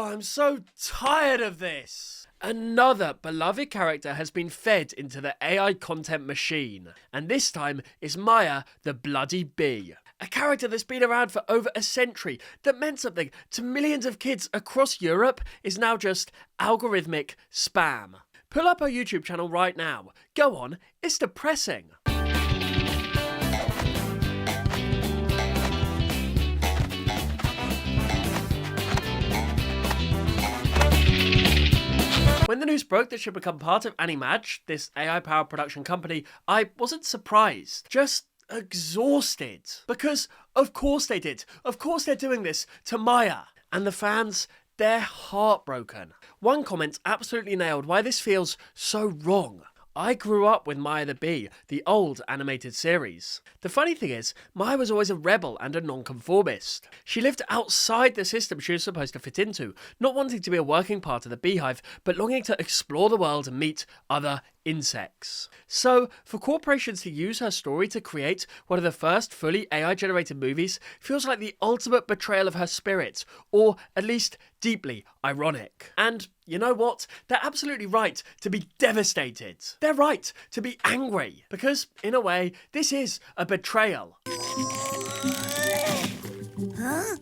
I'm so tired of this. Another beloved character has been fed into the AI content machine, and this time is Maya the Bloody Bee. A character that's been around for over a century, that meant something to millions of kids across Europe, is now just algorithmic spam. Pull up our YouTube channel right now. Go on, it's depressing. When the news broke that she'd become part of Animage, this AI-powered production company, I wasn't surprised, just exhausted. Because of course they did. Of course they're doing this to Maya. And the fans, they're heartbroken. One comment absolutely nailed why this feels so wrong. I grew up with Maya the Bee, the old animated series. The funny thing is, Maya was always a rebel and a nonconformist. She lived outside the system she was supposed to fit into, not wanting to be a working part of the beehive, but longing to explore the world and meet other insects. So, for corporations to use her story to create one of the first fully AI-generated movies feels like the ultimate betrayal of her spirit, or at least deeply ironic. And you know what? They're absolutely right to be devastated. They're right to be angry, because in a way, this is a betrayal. Huh?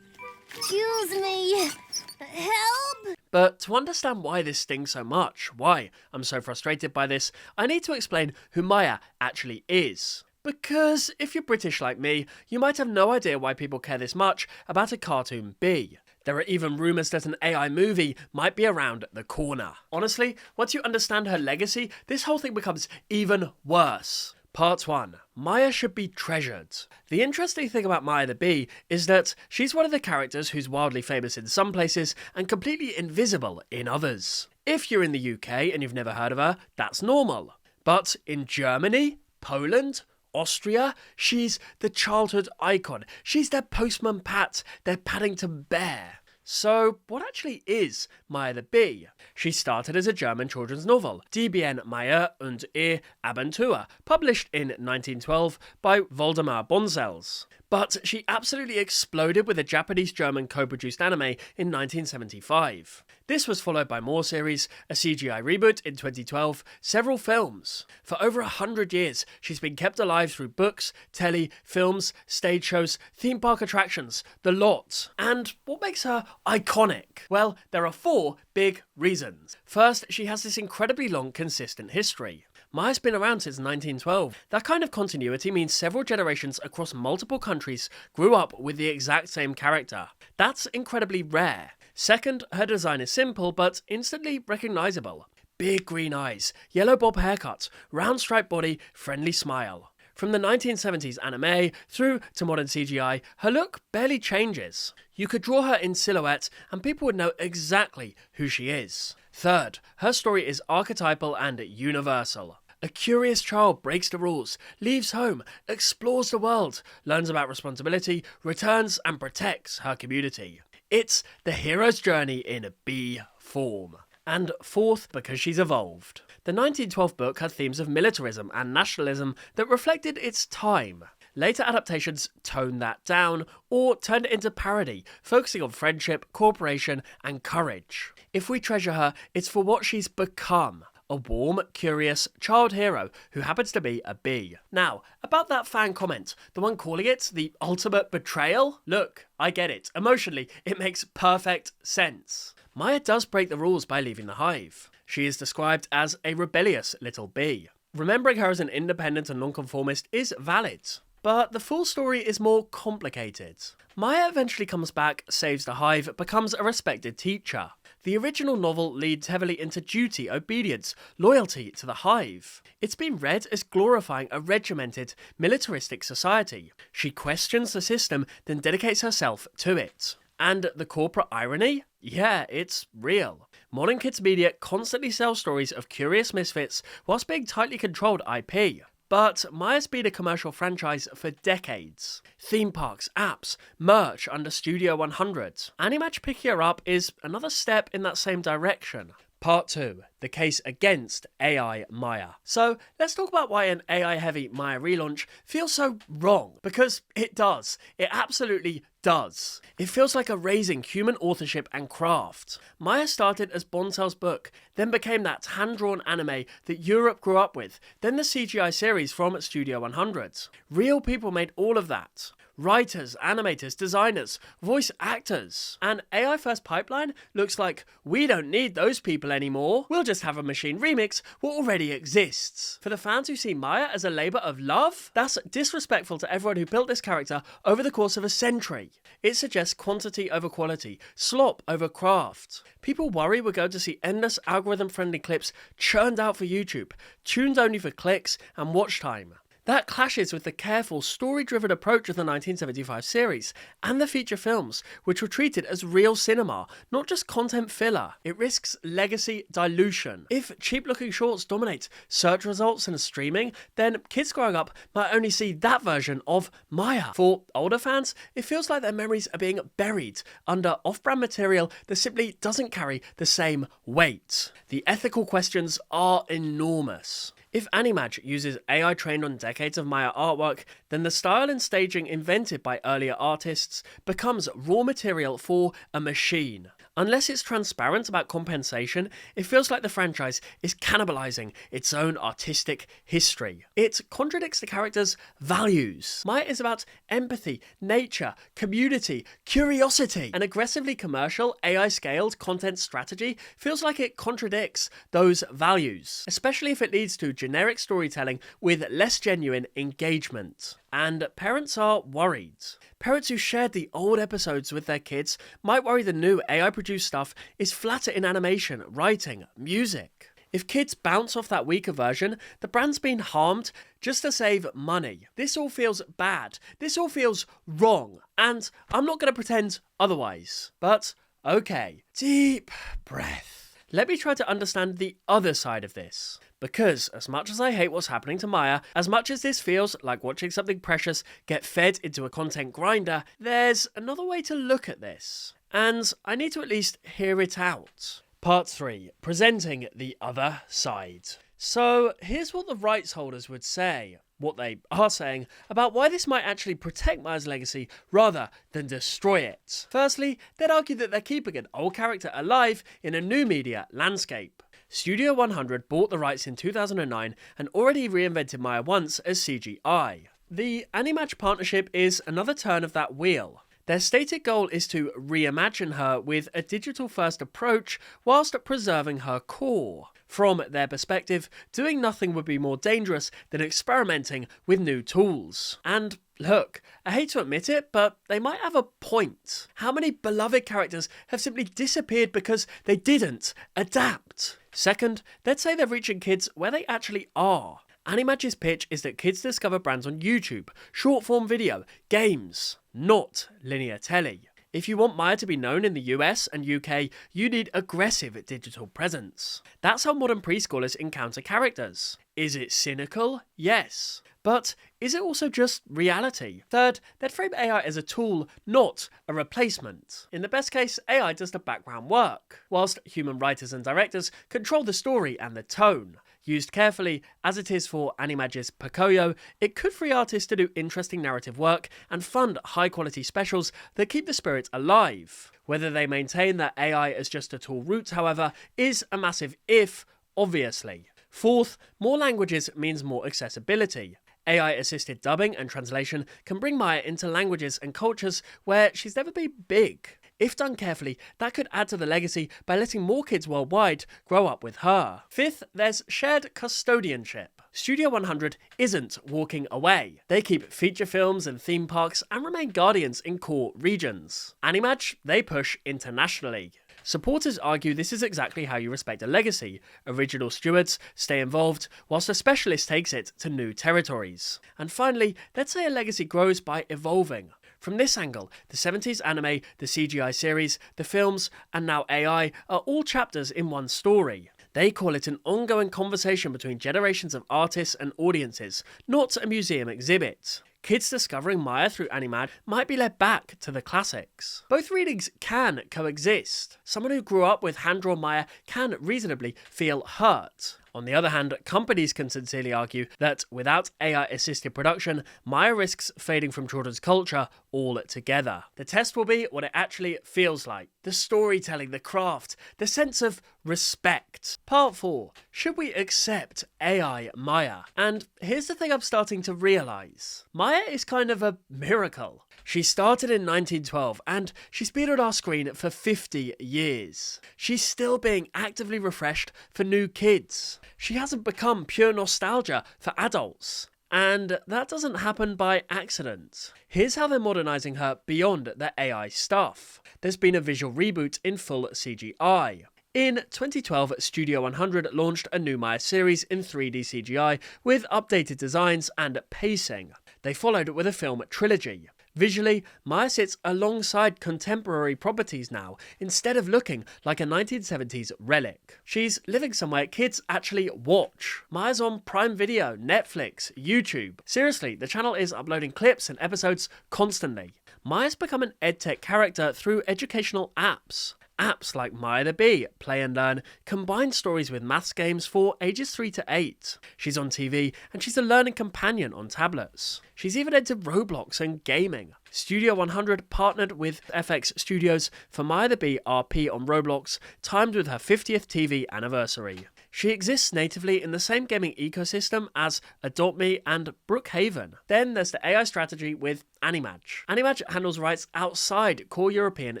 Excuse me. Help! But to understand why this stings so much, why I'm so frustrated by this, I need to explain who Maya actually is. Because if you're British like me, you might have no idea why people care this much about a cartoon bee. There are even rumours that an AI movie might be around the corner. Honestly, once you understand her legacy, this whole thing becomes even worse. Part 1. Maya should be treasured. The interesting thing about Maya the Bee is that she's one of the characters who's wildly famous in some places and completely invisible in others. If you're in the UK and you've never heard of her, that's normal. But in Germany, Poland, Austria, she's the childhood icon. She's their Postman Pat, their Paddington Bear. So, what actually is Maya the Bee? She started as a German children's novel, Die Bien Maya und ihr Abenteuer, published in 1912 by Waldemar Bonsels. But she absolutely exploded with a Japanese-German co-produced anime in 1975. This was followed by more series, a CGI reboot in 2012, several films. For over 100 years, she's been kept alive through books, telly, films, stage shows, theme park attractions, the lot. And what makes her iconic? Well, there are 4 big reasons. First, she has this incredibly long, consistent history. Maya's been around since 1912. That kind of continuity means several generations across multiple countries grew up with the exact same character. That's incredibly rare. Second, her design is simple but instantly recognisable. Big green eyes, yellow bob haircut, round striped body, friendly smile. From the 1970s anime through to modern CGI, her look barely changes. You could draw her in silhouette and people would know exactly who she is. Third, her story is archetypal and universal. A curious child breaks the rules, leaves home, explores the world, learns about responsibility, returns and protects her community. It's the hero's journey in bee form. And fourth, because she's evolved. The 1912 book had themes of militarism and nationalism that reflected its time. Later adaptations toned that down or turned it into parody, focusing on friendship, cooperation, and courage. If we treasure her, it's for what she's become. A warm, curious child hero who happens to be a bee. Now, about that fan comment, the one calling it the ultimate betrayal? Look, I get it. Emotionally, it makes perfect sense. Maya does break the rules by leaving the hive. She is described as a rebellious little bee. Remembering her as an independent and nonconformist is valid. But the full story is more complicated. Maya eventually comes back, saves the hive, becomes a respected teacher. The original novel leads heavily into duty, obedience, loyalty to the hive. It's been read as glorifying a regimented, militaristic society. She questions the system, then dedicates herself to it. And the corporate irony? Yeah, it's real. Modern kids media constantly sell stories of curious misfits whilst being tightly controlled IP. But Maya's been a commercial franchise for decades. Theme parks, apps, merch under Studio 100. Animage picking her up is another step in that same direction. Part 2, the case against AI Maya. So let's talk about why an AI-heavy Maya relaunch feels so wrong, because it does. It absolutely does. It feels like erasing human authorship and craft. Maya started as Bontel's book, then became that hand-drawn anime that Europe grew up with, then the CGI series from Studio 100. Real people made all of that. Writers, animators, designers, voice actors. An AI-first pipeline looks like, we don't need those people anymore. We'll just have a machine remix what already exists. For the fans who see Maya as a labour of love, that's disrespectful to everyone who built this character over the course of a century. It suggests quantity over quality, slop over craft. People worry we're going to see endless algorithm-friendly clips churned out for YouTube, tuned only for clicks and watch time. That clashes with the careful, story-driven approach of the 1975 series and the feature films, which were treated as real cinema, not just content filler. It risks legacy dilution. If cheap-looking shorts dominate search results and streaming, then kids growing up might only see that version of Maya. For older fans, it feels like their memories are being buried under off-brand material that simply doesn't carry the same weight. The ethical questions are enormous. If Animage uses AI trained on decades of Maya artwork, then the style and staging invented by earlier artists becomes raw material for a machine. Unless it's transparent about compensation, it feels like the franchise is cannibalizing its own artistic history. It contradicts the character's values. Maya is about empathy, nature, community, curiosity. An aggressively commercial, AI-scaled content strategy feels like it contradicts those values, especially if it leads to generic storytelling with less genuine engagement. And parents are worried. Parents who shared the old episodes with their kids might worry the new AI-produced stuff is flatter in animation, writing, music. If kids bounce off that weaker version, the brand's been harmed just to save money. This all feels bad. This all feels wrong. And I'm not going to pretend otherwise. But, okay, deep breath. Let me try to understand the other side of this. Because as much as I hate what's happening to Maya, as much as this feels like watching something precious get fed into a content grinder, there's another way to look at this. And I need to at least hear it out. Part 3. Presenting the other side. So here's what the rights holders would say, what they are saying, about why this might actually protect Maya's legacy rather than destroy it. Firstly, they'd argue that they're keeping an old character alive in a new media landscape. Studio 100 bought the rights in 2009 and already reinvented Maya once as CGI. The Animage partnership is another turn of that wheel. Their stated goal is to reimagine her with a digital-first approach whilst preserving her core. From their perspective, doing nothing would be more dangerous than experimenting with new tools. And look, I hate to admit it, but they might have a point. How many beloved characters have simply disappeared because they didn't adapt? Second, let's say they're reaching kids where they actually are. Animage's pitch is that kids discover brands on YouTube, short-form video, games, not linear telly. If you want Maya to be known in the US and UK, you need aggressive digital presence. That's how modern preschoolers encounter characters. Is it cynical? Yes. But is it also just reality? Third, they'd frame AI as a tool, not a replacement. In the best case, AI does the background work, whilst human writers and directors control the story and the tone. Used carefully, as it is for Animage's Pocoyo, it could free artists to do interesting narrative work and fund high-quality specials that keep the spirit alive. Whether they maintain that AI as just a tool route, however, is a massive if, obviously. Fourth, more languages means more accessibility. AI-assisted dubbing and translation can bring Maya into languages and cultures where she's never been big. If done carefully, that could add to the legacy by letting more kids worldwide grow up with her. Fifth, there's shared custodianship. Studio 100 isn't walking away. They keep feature films and theme parks and remain guardians in core regions. Animage, they push internationally. Supporters argue this is exactly how you respect a legacy. Original stewards stay involved, whilst a specialist takes it to new territories. And finally, let's say a legacy grows by evolving. From this angle, the 70s anime, the CGI series, the films, and now AI are all chapters in one story. They call it an ongoing conversation between generations of artists and audiences, not a museum exhibit. Kids discovering Maya through Animage might be led back to the classics. Both readings can coexist. Someone who grew up with hand-drawn Maya can reasonably feel hurt. On the other hand, companies can sincerely argue that without AI-assisted production, Maya risks fading from children's culture altogether. The test will be what it actually feels like. The storytelling, the craft, the sense of respect. Part 4. Should we accept AI Maya? And here's the thing I'm starting to realise. Maya is kind of a miracle. She started in 1912 and she's been on our screen for 50 years. She's still being actively refreshed for new kids. She hasn't become pure nostalgia for adults. And that doesn't happen by accident. Here's how they're modernising her beyond the AI stuff. There's been a visual reboot in full CGI. In 2012, Studio 100 launched a new Maya series in 3D CGI with updated designs and pacing. They followed with a film trilogy. Visually, Maya sits alongside contemporary properties now, instead of looking like a 1970s relic. She's living somewhere kids actually watch. Maya's on Prime Video, Netflix, YouTube. Seriously, the channel is uploading clips and episodes constantly. Maya's become an edtech character through educational apps. Apps like Maya the Bee, Play and Learn, combine stories with maths games for ages 3 to 8. She's on TV and she's a learning companion on tablets. She's even entered Roblox and gaming. Studio 100 partnered with FX Studios for Maya the Bee RP on Roblox, timed with her 50th TV anniversary. She exists natively in the same gaming ecosystem as Adopt Me and Brookhaven. Then there's the AI strategy with Animage. Animage handles rights outside core European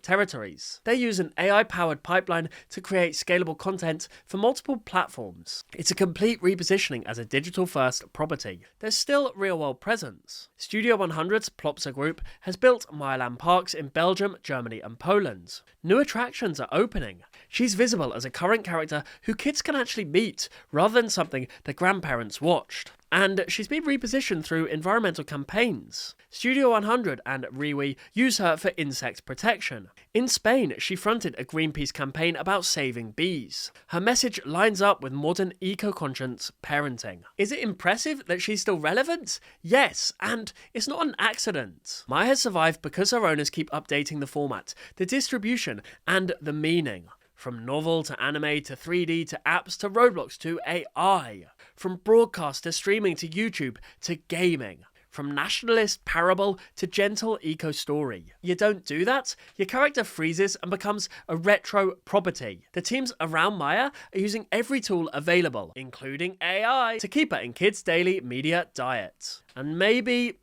territories. They use an AI-powered pipeline to create scalable content for multiple platforms. It's a complete repositioning as a digital-first property. There's still real-world presence. Studio 100's Plopsa Group has built Mayaland parks in Belgium, Germany and Poland. New attractions are opening. She's visible as a current character who kids can actually meet, rather than something their grandparents watched. And she's been repositioned through environmental campaigns. Studio 100 and Riwi use her for insect protection. In Spain, she fronted a Greenpeace campaign about saving bees. Her message lines up with modern eco-conscious parenting. Is it impressive that she's still relevant? Yes, and it's not an accident. Maya has survived because her owners keep updating the format, the distribution, and the meaning. From novel to anime to 3D to apps to Roblox to AI. From broadcast to streaming to YouTube to gaming. From nationalist parable to gentle eco-story. You don't do that, your character freezes and becomes a retro property. The teams around Maya are using every tool available, including AI, to keep her in kids' daily media diet. And maybe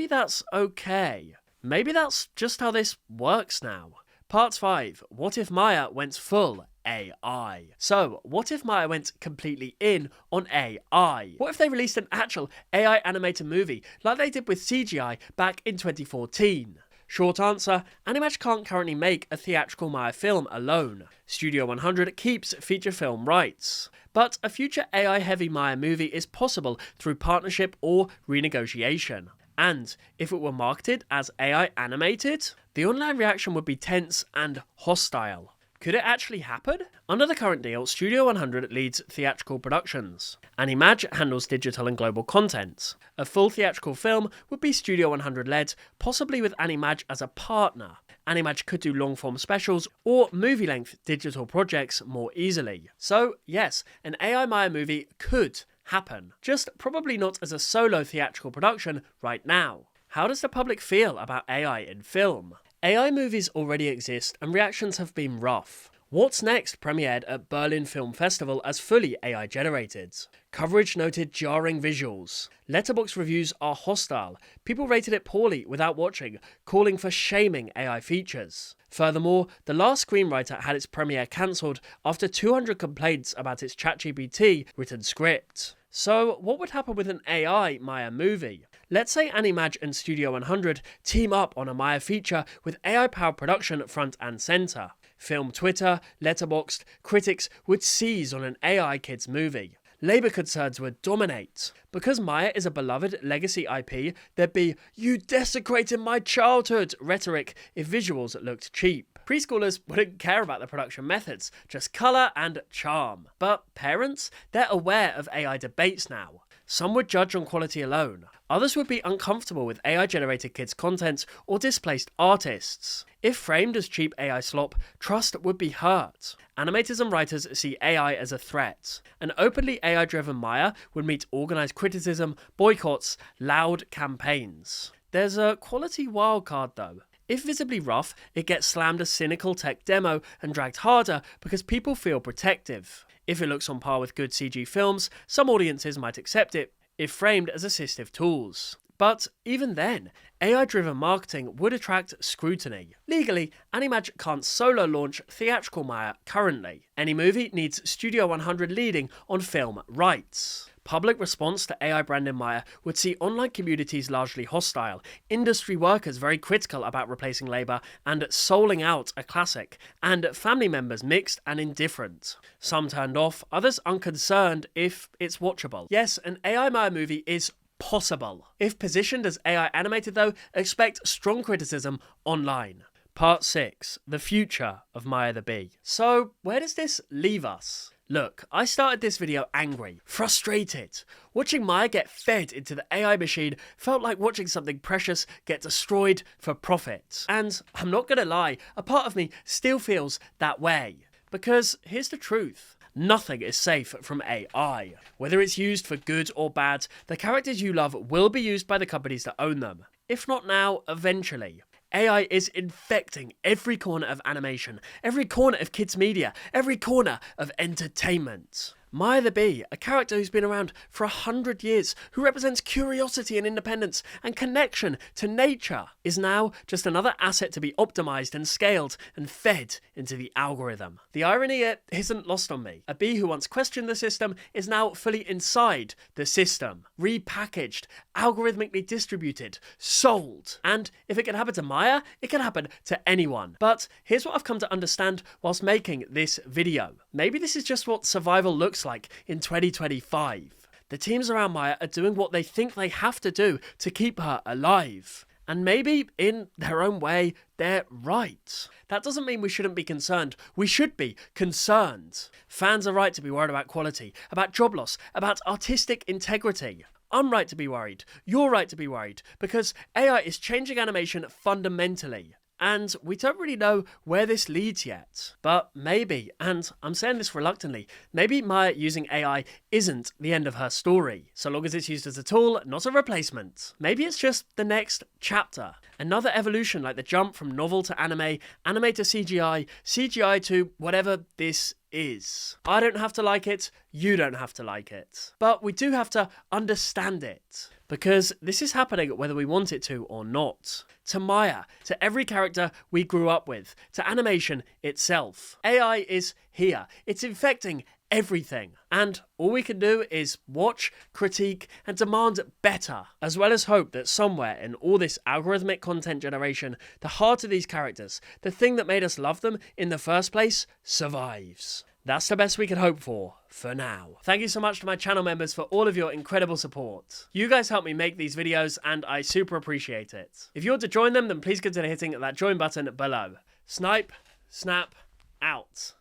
that's okay. Maybe that's just how this works now. Part 5. What if Maya went full AI? So, what if Maya went completely in on AI? What if they released an actual AI animated movie like they did with CGI back in 2014? Short answer, Animage can't currently make a theatrical Maya film alone. Studio 100 keeps feature film rights. But a future AI-heavy Maya movie is possible through partnership or renegotiation. And if it were marketed as AI animated, the online reaction would be tense and hostile. Could it actually happen? Under the current deal, Studio 100 leads theatrical productions. Animage handles digital and global content. A full theatrical film would be Studio 100 led, possibly with Animage as a partner. Animage could do long-form specials or movie-length digital projects more easily. So, yes, an AI Maya movie could happen, just probably not as a solo theatrical production right now. How does the public feel about AI in film? AI movies already exist and reactions have been rough. What's Next premiered at Berlin Film Festival as fully AI generated. Coverage noted jarring visuals. Letterboxd reviews are hostile. People rated it poorly without watching, calling for shaming AI features. Furthermore, The Last Screenwriter had its premiere cancelled after 200 complaints about its ChatGPT written script. So, what would happen with an AI Maya movie? Let's say Animage and Studio 100 team up on a Maya feature with AI-powered production front and centre. Film Twitter, Letterboxd, critics would seize on an AI kids movie. Labour concerns would dominate. Because Maya is a beloved legacy IP, there'd be "you desecrated my childhood" rhetoric if visuals looked cheap. Preschoolers wouldn't care about the production methods, just colour and charm. But parents, they're aware of AI debates now. Some would judge on quality alone. Others would be uncomfortable with AI-generated kids' content or displaced artists. If framed as cheap AI slop, trust would be hurt. Animators and writers see AI as a threat. An openly AI-driven Maya would meet organised criticism, boycotts, loud campaigns. There's a quality wildcard though. If visibly rough, it gets slammed as cynical tech demo and dragged harder because people feel protective. If it looks on par with good CG films, some audiences might accept it, if framed as assistive tools. But even then, AI-driven marketing would attract scrutiny. Legally, Animagic can't solo launch theatrical Maya currently. Any movie needs Studio 100 leading on film rights. Public response to AI branding Maya would see online communities largely hostile, industry workers very critical about replacing labour and souling out a classic, and family members mixed and indifferent. Some turned off, others unconcerned if it's watchable. Yes, an AI Maya movie is possible. If positioned as AI animated though, expect strong criticism online. Part 6. The future of Maya the Bee. So, where does this leave us? Look, I started this video angry, frustrated. Watching Maya get fed into the AI machine felt like watching something precious get destroyed for profit. And I'm not gonna lie, a part of me still feels that way. Because here's the truth. Nothing is safe from AI. Whether it's used for good or bad, the characters you love will be used by the companies that own them. If not now, eventually. AI is infecting every corner of animation, every corner of kids' media, every corner of entertainment. Maya the Bee, a character who's been around for 100 years, who represents curiosity and independence and connection to nature, is now just another asset to be optimized and scaled and fed into the algorithm. The irony isn't lost on me. A bee who once questioned the system is now fully inside the system, repackaged, algorithmically distributed, sold. And if it can happen to Maya, it can happen to anyone. But here's what I've come to understand whilst making this video. Maybe this is just what survival looks like in 2025. The teams around Maya are doing what they think they have to do to keep her alive. And maybe, in their own way, they're right. That doesn't mean we shouldn't be concerned. We should be concerned. Fans are right to be worried about quality, about job loss, about artistic integrity. I'm right to be worried. You're right to be worried. Because AI is changing animation fundamentally. And we don't really know where this leads yet. But maybe, and I'm saying this reluctantly, maybe Maya using AI isn't the end of her story, so long as it's used as a tool, not a replacement. Maybe it's just the next chapter. Another evolution like the jump from novel to anime, anime to CGI, CGI to whatever this is. I don't have to like it, you don't have to like it. But we do have to understand it. Because this is happening whether we want it to or not. To Maya, to every character we grew up with, to animation itself. AI is here. It's infecting everything. And all we can do is watch, critique, and demand better. As well as hope that somewhere in all this algorithmic content generation, the heart of these characters, the thing that made us love them in the first place, survives. That's the best we can hope for now. Thank you so much to my channel members for all of your incredible support. You guys help me make these videos and I super appreciate it. If you want to join them, then please consider hitting that join button below. Snipe, snap, out.